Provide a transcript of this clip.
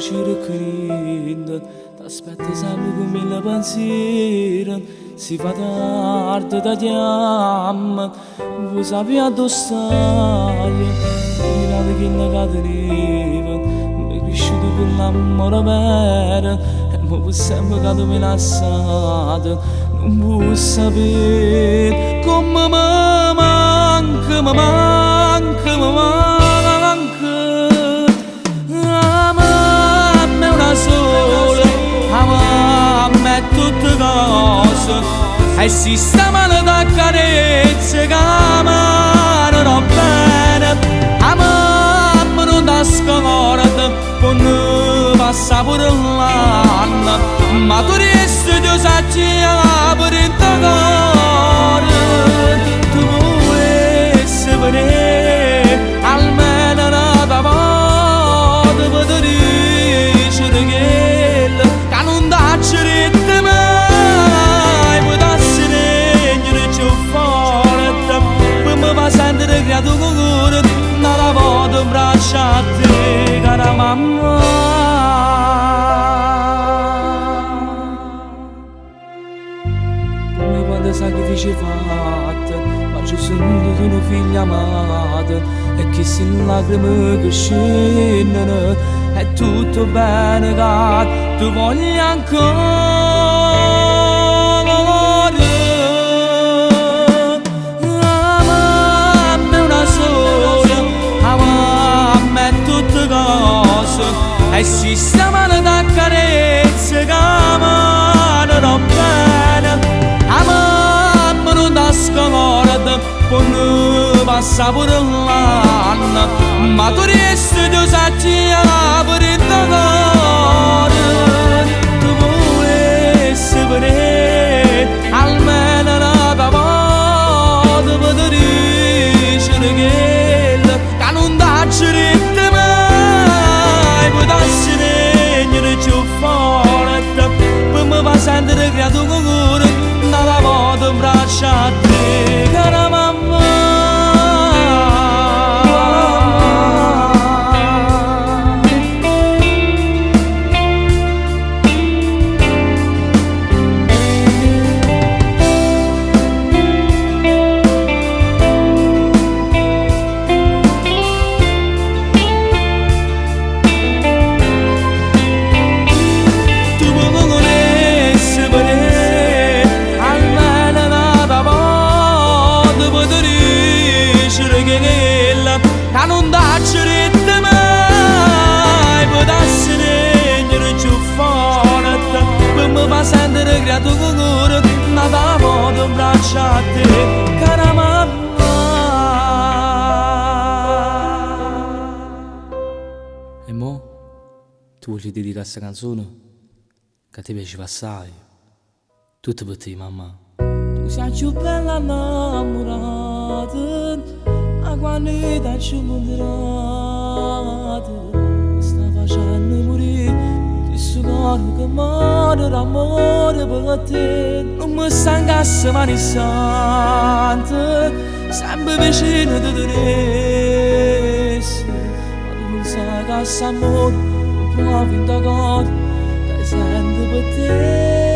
ci ricrindo, t'aspetto sempre con mille pensieri. Si fa tardi, ti chiamo, vuoi sapere dove stai? Mirate che ne cadeva, mi è cresciuto con l'amore vero, e mi vuoi sempre che tu mi lasciate, non vuoi sapere come mi manca, mi manca, mi manca. La mamma è una sola, la mamma è tutte cose. E sistemano da carezze che amano bene. A mamma non da scorda, poi ne passa pure l'anno, ma tu resti già sacci per il tuo cuore. Tu volessi venire almeno una volta per te dicere che non dacci rette mai, puoi darsi regnere più forte, poi mi fa sentire creato con cuore, una volta in braccio a te, cara mamma. Come quando sacrifici fatti, ma ci sono tu una figlia amata, e che se lacrime che scendono, è tutto bene che tu voglia ancora. La mamma è una sola, la mamma è tutte cose, e sistemano da carezze che amano bene. La mamma non da scorda, poi ne passa pure l'anno, ma tu resti già sacci per il tuo cuore. Tu volessi venire almeno una volta per te dicere che non dacci rette mai, puoi darsi regnere più forte, poi mi fa sentire creato con cuore, una volta in braccio a te, cara mamma. Non dacci rette mai, puoi darsi regnere più forte, poi mi fa sentire creato con cuore, una volta in braccio a te, cara mamma. E mo, tu vuoi dedicare questa canzone? Che ti piace assai, tutto per te, mamma. Tu sei più bella innamorata, ma quando ti ci incontrate, mi sta facendo morire questo cuore che muore d'amore per te. Non mi stancasse mai istante, sempre vicino di te, ma tu non sai che questo amore non può finire da cuore, che sento per te.